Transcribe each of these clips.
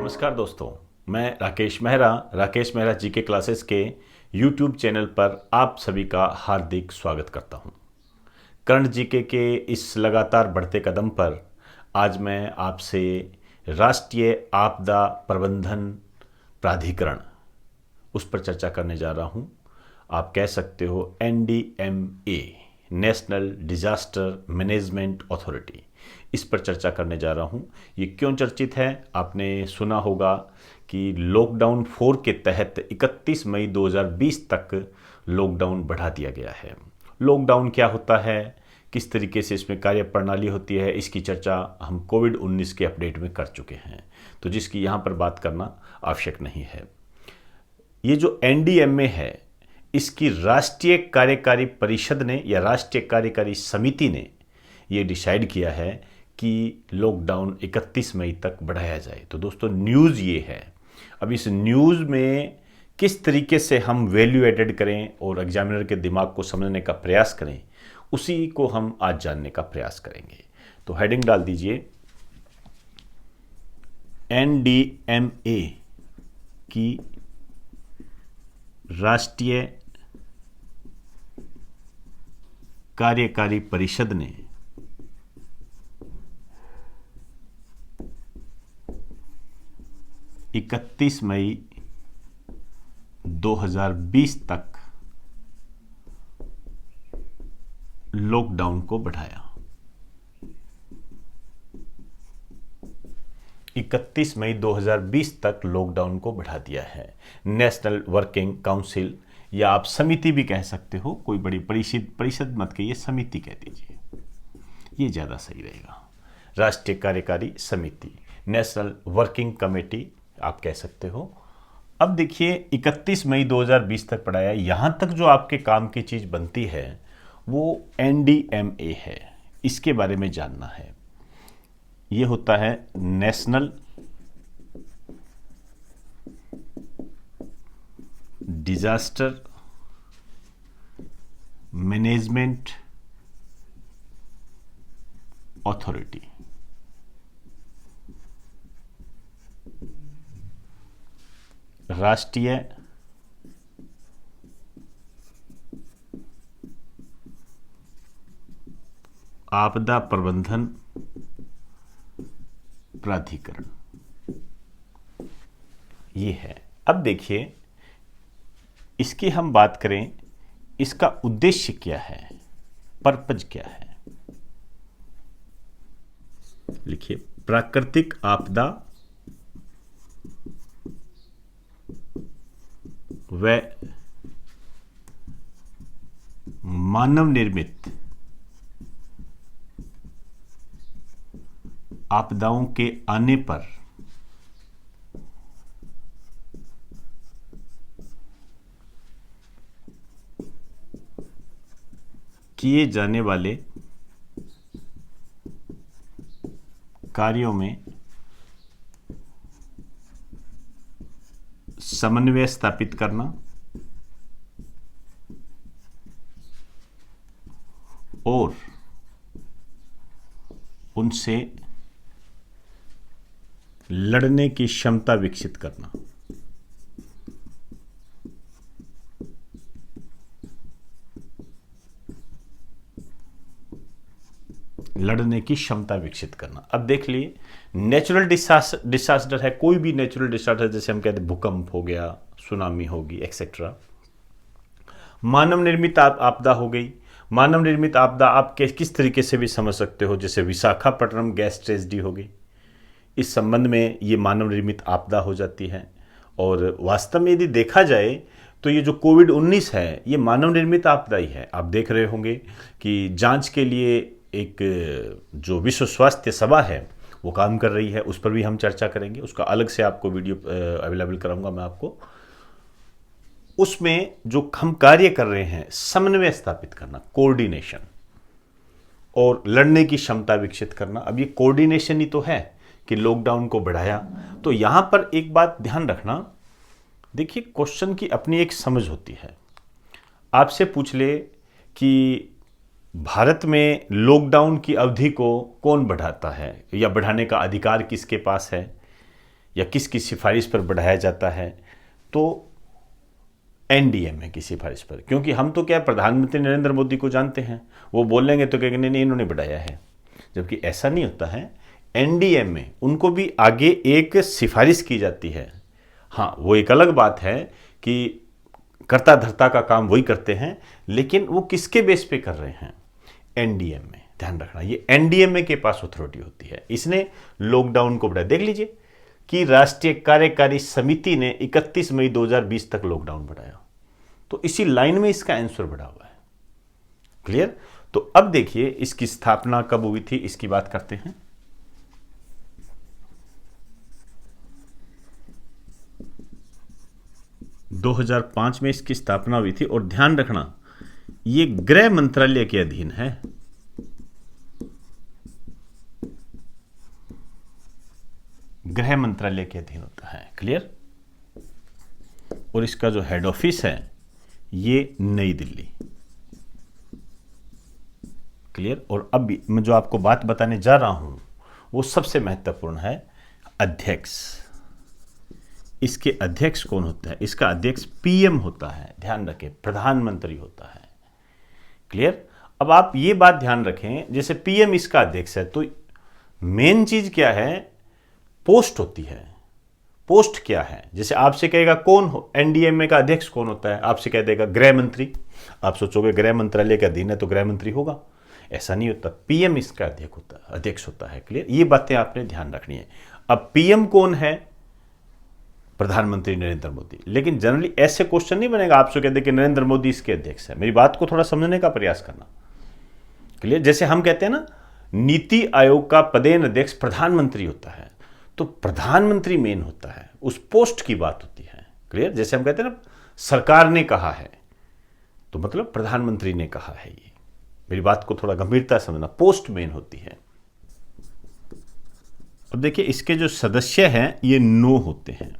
नमस्कार दोस्तों, मैं राकेश मेहरा जीके क्लासेस के YouTube चैनल पर आप सभी का हार्दिक स्वागत करता हूं। करंट जीके के इस लगातार बढ़ते कदम पर आज मैं आपसे राष्ट्रीय आपदा प्रबंधन प्राधिकरण उस पर चर्चा करने जा रहा हूं। आप कह सकते हो NDMA, national disaster management authority, इस पर चर्चा करने जा रहा हूं। ये क्यों चर्चित है? आपने सुना होगा कि लॉकडाउन 4 के तहत 31 मई 2020 तक लॉकडाउन बढ़ा दिया गया है। लॉकडाउन क्या होता है, किस तरीके से इसमें कार्य प्रणाली होती है, इसकी चर्चा हम कोविड-19 के अपडेट में कर चुके हैं, तो जिसकी यहाँ पर बात करना आवश्यक नहीं है। ये जो NDMA है, इसकी राष्ट्रीय कार्यकारी परिषद ने या राष्ट्रीय कार्यकारी समिति ने ये डिसाइड किया है कि लॉकडाउन 31 मई तक बढ़ाया जाए। तो दोस्तों, न्यूज़ ये है। अब इस न्यूज़ में किस तरीके से हम वैल्यू एडेड करें और एग्जामिनर के दिमाग को समझने का प्रयास करें, उसी को हम आज जानने का प्रयास करेंगे। तो हेडिंग डाल दीजिए, NDMA की राष्ट्रीय कार्यकारी परिषद ने 31 मई 2020 तक लॉकडाउन को बढ़ाया। 31 मई 2020 तक लॉकडाउन को बढ़ा दिया है। नेशनल वर्किंग काउंसिल, या आप समिति भी कह सकते हो, कोई बड़ी परिषद मत कहिए, समिति कह दीजिए, ये ज़्यादा सही रहेगा। राष्ट्रीय कार्यकारी समिति, नेशनल वर्किंग कमेटी आप कह सकते हो। अब देखिए, 31 मई 2020 तक बढ़ाया। यहाँ तक जो आपके काम की चीज़ बनती है वो NDMA है, इसके बारे में जानना है। ये होता है नेशनल डिजास्टर मैनेजमेंट अथॉरिटी। राष्ट्रीय आपदा प्रबंधन प्राधिकरण, ये है। अब देखिए, इसकी हम बात करें, इसका उद्देश्य क्या है, पर्पज क्या है। लिखिए, प्राकृतिक आपदा व मानव निर्मित आपदाओं के आने पर किए जाने वाले कार्यों में समन्वय स्थापित करना और उनसे लड़ने की क्षमता विकसित करना। लड़ने की क्षमता विकसित करना। अब देख लिए, नेचुरल डिसास्टर है, कोई भी नेचुरल डिसास्टर, जैसे हम कहते हैं भूकंप हो गया, सुनामी होगी, एक्सेट्रा। मानव निर्मित आपदा हो गई, मानव निर्मित आपदा आप किस तरीके से भी समझ सकते हो, जैसे विशाखापट्टनम गैस ट्रेजेडी हो गई, इस संबंध में ये मानव निर्मित आपदा हो जाती है। और वास्तव में यदि देखा जाए तो ये जो कोविड-19 है ये मानव निर्मित आपदा ही है। आप देख रहे होंगे कि जांच के लिए एक जो विश्व स्वास्थ्य सभा है वो काम कर रही है, उस पर भी हम चर्चा करेंगे, उसका अलग से आपको वीडियो अवेलेबल कराऊंगा मैं आपको। उसमें जो हम कार्य कर रहे हैं, समन्वय स्थापित करना, कोऑर्डिनेशन और लड़ने की क्षमता विकसित करना। अब ये कोऑर्डिनेशन ही तो है कि लॉकडाउन को बढ़ाया। तो यहां पर एक बात ध्यान रखना, देखिए क्वेश्चन की अपनी एक समझ होती है। आपसे पूछ ले कि भारत में लॉकडाउन की अवधि को कौन बढ़ाता है या बढ़ाने का अधिकार किसके पास है या किसकी सिफारिश पर बढ़ाया जाता है, तो एनडीएमए की सिफारिश पर। क्योंकि हम तो क्या प्रधानमंत्री नरेंद्र मोदी को जानते हैं, वो बोलेंगे तो कहेंगे नहीं इन्होंने बढ़ाया है, जबकि ऐसा नहीं होता है। एनडीएमए उनको भी आगे एक सिफारिश की जाती है। हाँ, वो एक अलग बात है कि कर्ता धर्ता का काम वही करते हैं, लेकिन वो किसके बेस पे कर रहे हैं, एनडीएमए। ध्यान रखना, ये एनडीएमए के पास अथॉरिटी होती है। इसने लॉकडाउन को बढ़ाया। देख लीजिए कि राष्ट्रीय कार्यकारी समिति ने 31 मई 2020 तक लॉकडाउन बढ़ाया, तो इसी लाइन में इसका आंसर बढ़ा हुआ है। क्लियर? तो अब देखिए इसकी स्थापना कब हुई थी, इसकी बात करते हैं। – 2005 में इसकी स्थापना हुई थी। और ध्यान रखना ये गृह मंत्रालय के अधीन है। गृह मंत्रालय के अधीन होता है। क्लियर? और इसका जो हेड ऑफिस है ये नई दिल्ली। क्लियर? और अब मैं जो आपको बात बताने जा रहा हूं वो सबसे महत्वपूर्ण है, अध्यक्ष। इसके अध्यक्ष कौन होता है? इसका अध्यक्ष पीएम होता है। ध्यान रखें, प्रधानमंत्री होता है। क्लियर? अब आप ये बात ध्यान रखें, जैसे पीएम इसका अध्यक्ष है तो मेन चीज क्या है, पोस्ट होती है। पोस्ट क्या है? जैसे आपसे कहेगा कौन हो एनडीएमए का अध्यक्ष कौन होता है, आपसे कह देगा गृह मंत्री। आप सोचोगे गृह मंत्रालय के अधीन है तो गृह मंत्री होगा, ऐसा नहीं होता। पीएम इसका अध्यक्ष होता है। क्लियर? ये बातें आपने ध्यान रखनी है। अब पीएम कौन है? प्रधानमंत्री नरेंद्र मोदी। लेकिन जनरली ऐसे क्वेश्चन नहीं बनेगा आपसे कह दे कि नरेंद्र मोदी इसके अध्यक्ष है। मेरी बात को थोड़ा समझने का प्रयास करना। क्लियर? जैसे हम कहते हैं ना, नीति आयोग का पदेन अध्यक्ष प्रधानमंत्री होता है, तो प्रधानमंत्री मेन होता है, उस पोस्ट की बात होती है। क्लियर? जैसे हम कहते हैं ना, सरकार ने कहा है, तो मतलब प्रधानमंत्री ने कहा है। ये मेरी बात को थोड़ा गंभीरता समझना, पोस्ट मेन होती है। अब देखिए इसके जो सदस्य हैं ये 9 होते हैं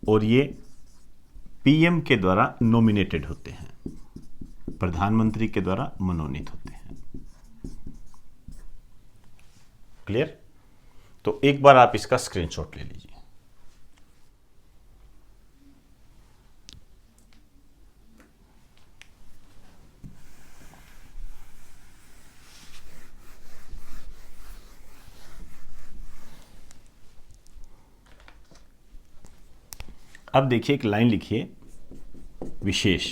और ये पीएम के द्वारा नॉमिनेटेड होते हैं, प्रधानमंत्री के द्वारा मनोनीत होते हैं। क्लियर? तो एक बार आप इसका स्क्रीनशॉट ले लीजिए। अब देखिए एक लाइन लिखिए, विशेष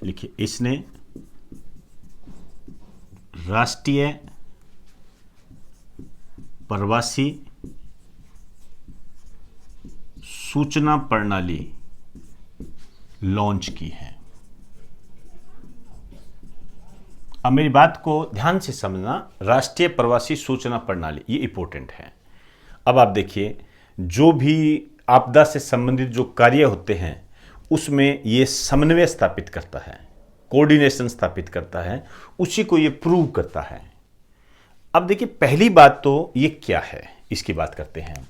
लिखिए। इसने राष्ट्रीय प्रवासी सूचना प्रणाली लॉन्च की है। अब मेरी बात को ध्यान से समझना, राष्ट्रीय प्रवासी सूचना प्रणाली ये इंपॉर्टेंट है। अब आप देखिए जो भी आपदा से संबंधित जो कार्य होते हैं उसमें ये समन्वय स्थापित करता है, कोऑर्डिनेशन स्थापित करता है, उसी को ये प्रूव करता है। अब देखिए पहली बात तो ये क्या है, इसकी बात करते हैं।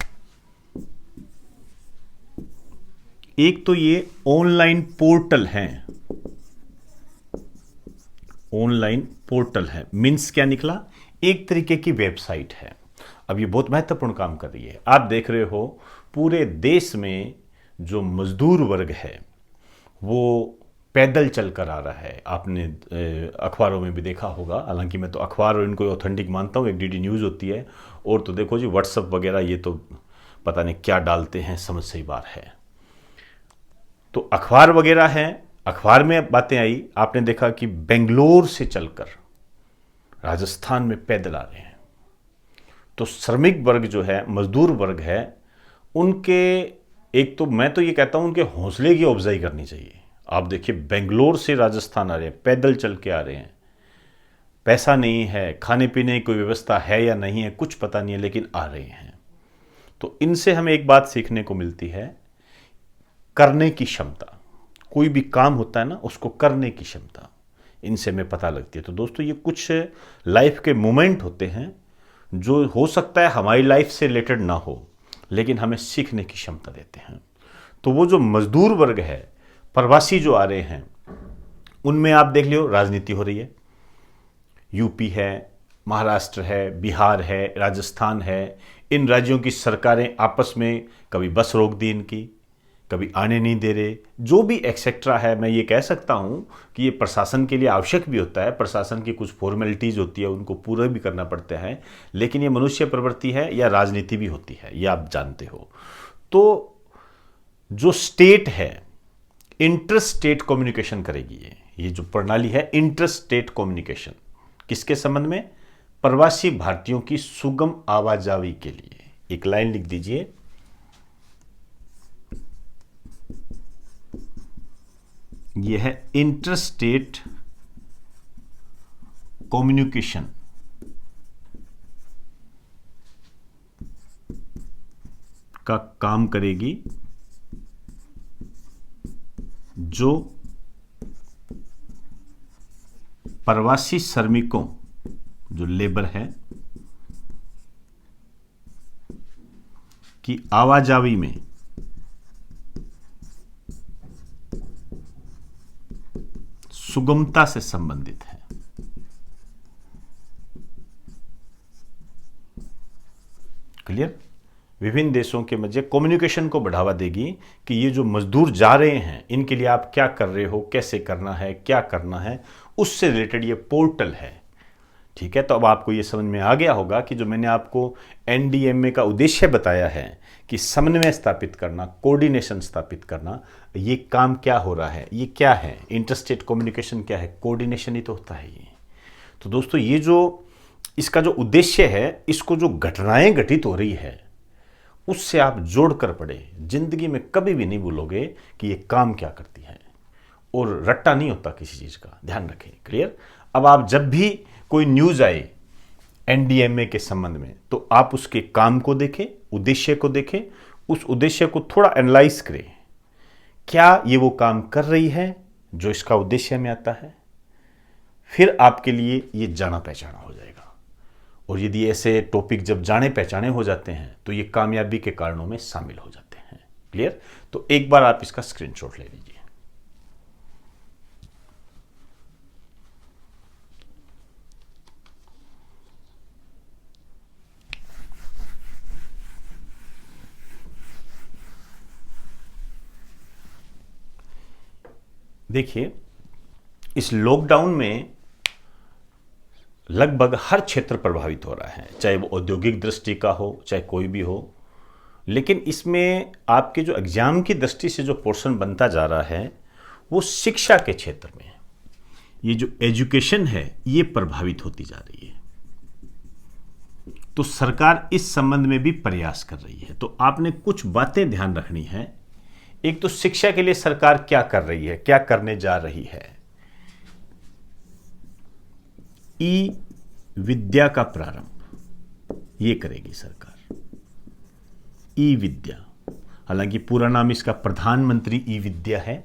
एक तो ये ऑनलाइन पोर्टल है। ऑनलाइन पोर्टल है मीन्स क्या निकला, एक तरीके की वेबसाइट है। अब ये बहुत महत्वपूर्ण काम कर रही है। आप देख रहे हो पूरे देश में जो मजदूर वर्ग है वो पैदल चल कर आ रहा है। आपने अखबारों में भी देखा होगा, हालांकि मैं तो अखबार और इनको ऑथेंटिक मानता हूँ, एक डीडी न्यूज़ होती है, और तो देखो जी व्हाट्सएप वगैरह ये तो पता नहीं क्या डालते हैं, समझ से ही बाहर है। तो अखबार वगैरह हैं, अखबार में बातें आई, आपने देखा कि बेंगलोर से चलकर राजस्थान में पैदल आ रहे हैं। तो श्रमिक वर्ग जो है, मजदूर वर्ग है, उनके एक तो मैं तो ये कहता हूं उनके हौसले की अफजाई करनी चाहिए। आप देखिए बेंगलोर से राजस्थान आ रहे हैं, पैदल चल के आ रहे हैं, पैसा नहीं है, खाने पीने की कोई व्यवस्था है या नहीं है कुछ पता नहीं है, लेकिन आ रहे हैं। तो इनसे हमें एक बात सीखने को मिलती है, करने की क्षमता। कोई भी काम होता है ना, उसको करने की क्षमता इनसे हमें पता लगती है। तो दोस्तों ये कुछ लाइफ के मोमेंट होते हैं जो हो सकता है हमारी लाइफ से रिलेटेड ना हो, लेकिन हमें सीखने की क्षमता देते हैं। तो वो जो मजदूर वर्ग है, प्रवासी जो आ रहे हैं, उनमें आप देख लियो राजनीति हो रही है। यूपी है, महाराष्ट्र है, बिहार है, राजस्थान है, इन राज्यों की सरकारें आपस में कभी बस रोक दी इनकी, कभी आने नहीं दे रहे, जो भी एक्सेट्रा है। मैं ये कह सकता हूँ कि ये प्रशासन के लिए आवश्यक भी होता है, प्रशासन की कुछ फॉर्मेलिटीज़ होती है, उनको पूरा भी करना पड़ता है, लेकिन ये मनुष्य प्रवृत्ति है या राजनीति भी होती है, ये आप जानते हो। तो जो स्टेट है, इंटर स्टेट कम्युनिकेशन करेगी ये जो प्रणाली है, इंटर स्टेट कम्युनिकेशन, किसके संबंध में? प्रवासी भारतीयों की सुगम आवाजाही के लिए। एक लाइन लिख दीजिए, यह है इंटर स्टेट कम्युनिकेशन का काम करेगी, जो प्रवासी श्रमिकों, जो लेबर है, की आवाजाही में सुगमता से संबंधित है। क्लियर? विभिन्न देशों के मध्य कम्युनिकेशन को बढ़ावा देगी कि ये जो मजदूर जा रहे हैं इनके लिए आप क्या कर रहे हो, कैसे करना है, क्या करना है, उससे रिलेटेड ये पोर्टल है। ठीक है, तो अब आपको ये समझ में आ गया होगा कि जो मैंने आपको एनडीएमए का उद्देश्य बताया है कि समन्वय स्थापित करना, कोऑर्डिनेशन स्थापित करना, ये काम क्या हो रहा है, ये क्या है, इंटरस्टेट कम्युनिकेशन क्या है, कोऑर्डिनेशन ही तो होता है ये। तो दोस्तों ये जो इसका जो उद्देश्य है, इसको जो घटनाएं घटित हो रही है उससे आप जोड़कर पढ़े, जिंदगी में कभी भी नहीं भूलोगे कि ये काम क्या करती है, और रट्टा नहीं होता किसी चीज का, ध्यान रखें। क्लियर? अब आप जब भी कोई न्यूज आए एनडीएमए के संबंध में, तो आप उसके काम को देखें, उद्देश्य को देखें, उस उद्देश्य को थोड़ा एनालाइज करें, क्या ये वो काम कर रही है जो इसका उद्देश्य में आता है। फिर आपके लिए ये जाना पहचाना हो जाएगा। और यदि ऐसे टॉपिक जब जाने पहचाने हो जाते हैं तो ये कामयाबी के कारणों में शामिल हो जाते हैं। क्लियर? तो एक बार आप इसका स्क्रीनशॉट ले लीजिए। देखिए, इस लॉकडाउन में लगभग हर क्षेत्र प्रभावित हो रहा है, चाहे वो औद्योगिक दृष्टि का हो, चाहे कोई भी हो। लेकिन इसमें आपके जो एग्जाम की दृष्टि से जो पोर्शन बनता जा रहा है वो शिक्षा के क्षेत्र में, ये जो एजुकेशन है ये प्रभावित होती जा रही है। तो सरकार इस संबंध में भी प्रयास कर रही है। तो आपने कुछ बातें ध्यान रखनी है। एक तो शिक्षा के लिए सरकार क्या कर रही है, क्या करने जा रही है। ई विद्या का प्रारंभ ये करेगी सरकार, ई विद्या, हालांकि पूरा नाम इसका प्रधानमंत्री ई विद्या है,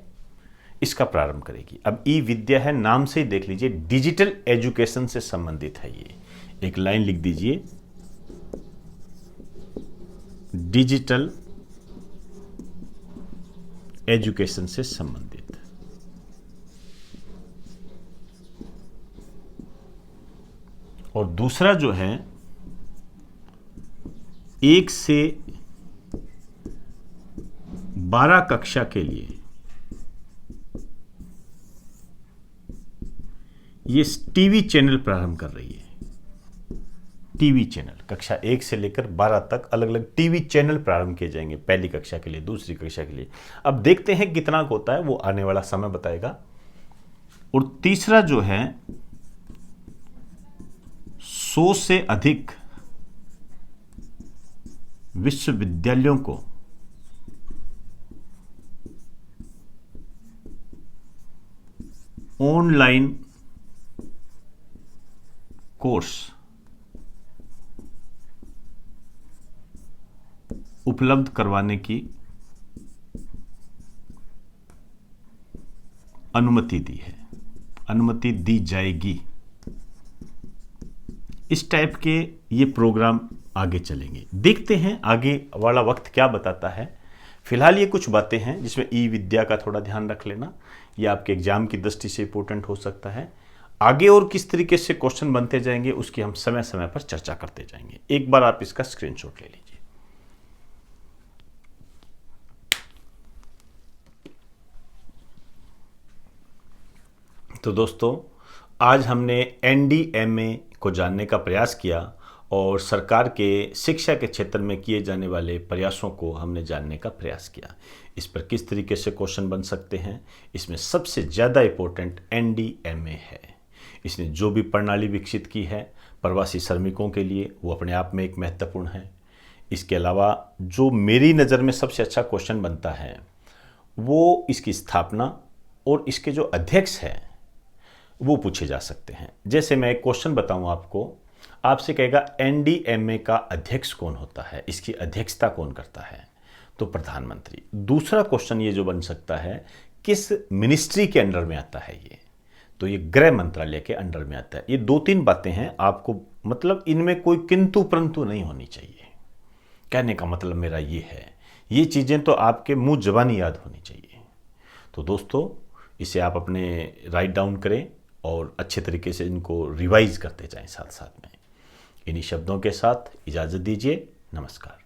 इसका प्रारंभ करेगी। अब ई विद्या है, नाम से ही देख लीजिए डिजिटल एजुकेशन से संबंधित है ये। एक लाइन लिख दीजिए, डिजिटल एजुकेशन से संबंधित। और दूसरा जो है 1 से 12 कक्षा के लिए ये टीवी चैनल प्रारंभ कर रही है। टीवी चैनल, कक्षा 1 से लेकर 12 तक अलग अलग टीवी चैनल प्रारंभ किए जाएंगे, पहली कक्षा के लिए, दूसरी कक्षा के लिए। अब देखते हैं कितना होता है, वो आने वाला समय बताएगा। और तीसरा जो है 100 से अधिक विश्वविद्यालयों को ऑनलाइन कोर्स उपलब्ध करवाने की अनुमति दी है, अनुमति दी जाएगी। इस टाइप के ये प्रोग्राम आगे चलेंगे। देखते हैं आगे वाला वक्त क्या बताता है। फिलहाल ये कुछ बातें हैं जिसमें ई विद्या का थोड़ा ध्यान रख लेना, ये आपके एग्जाम की दृष्टि से इंपॉर्टेंट हो सकता है। आगे और किस तरीके से क्वेश्चन बनते जाएंगे उसकी हम समय समय पर चर्चा करते जाएंगे। एक बार आप इसका स्क्रीनशॉट ले लीजिए। तो दोस्तों, आज हमने एनडीएमए को जानने का प्रयास किया और सरकार के शिक्षा के क्षेत्र में किए जाने वाले प्रयासों को हमने जानने का प्रयास किया। इस पर किस तरीके से क्वेश्चन बन सकते हैं, इसमें सबसे ज़्यादा इंपॉर्टेंट एनडीएमए है। इसने जो भी प्रणाली विकसित की है प्रवासी श्रमिकों के लिए, वो अपने आप में एक महत्वपूर्ण है। इसके अलावा जो मेरी नज़र में सबसे अच्छा क्वेश्चन बनता है वो इसकी स्थापना और इसके जो अध्यक्ष हैं वो पूछे जा सकते हैं। जैसे मैं एक क्वेश्चन बताऊं आपको, आपसे कहेगा एनडीएमए का अध्यक्ष कौन होता है, इसकी अध्यक्षता कौन करता है, तो प्रधानमंत्री। दूसरा क्वेश्चन ये जो बन सकता है, किस मिनिस्ट्री के अंडर में आता है ये, तो ये गृह मंत्रालय के अंडर में आता है। ये 2-3 बातें हैं, आपको मतलब इनमें कोई किंतु परंतु नहीं होनी चाहिए। कहने का मतलब मेरा ये है, ये चीज़ें तो आपके मुंह ज़बानी याद होनी चाहिए। तो दोस्तों, इसे आप अपने राइट डाउन करें और अच्छे तरीके से इनको रिवाइज करते जाएं साथ साथ में। इन्हीं शब्दों के साथ इजाज़त दीजिए। नमस्कार।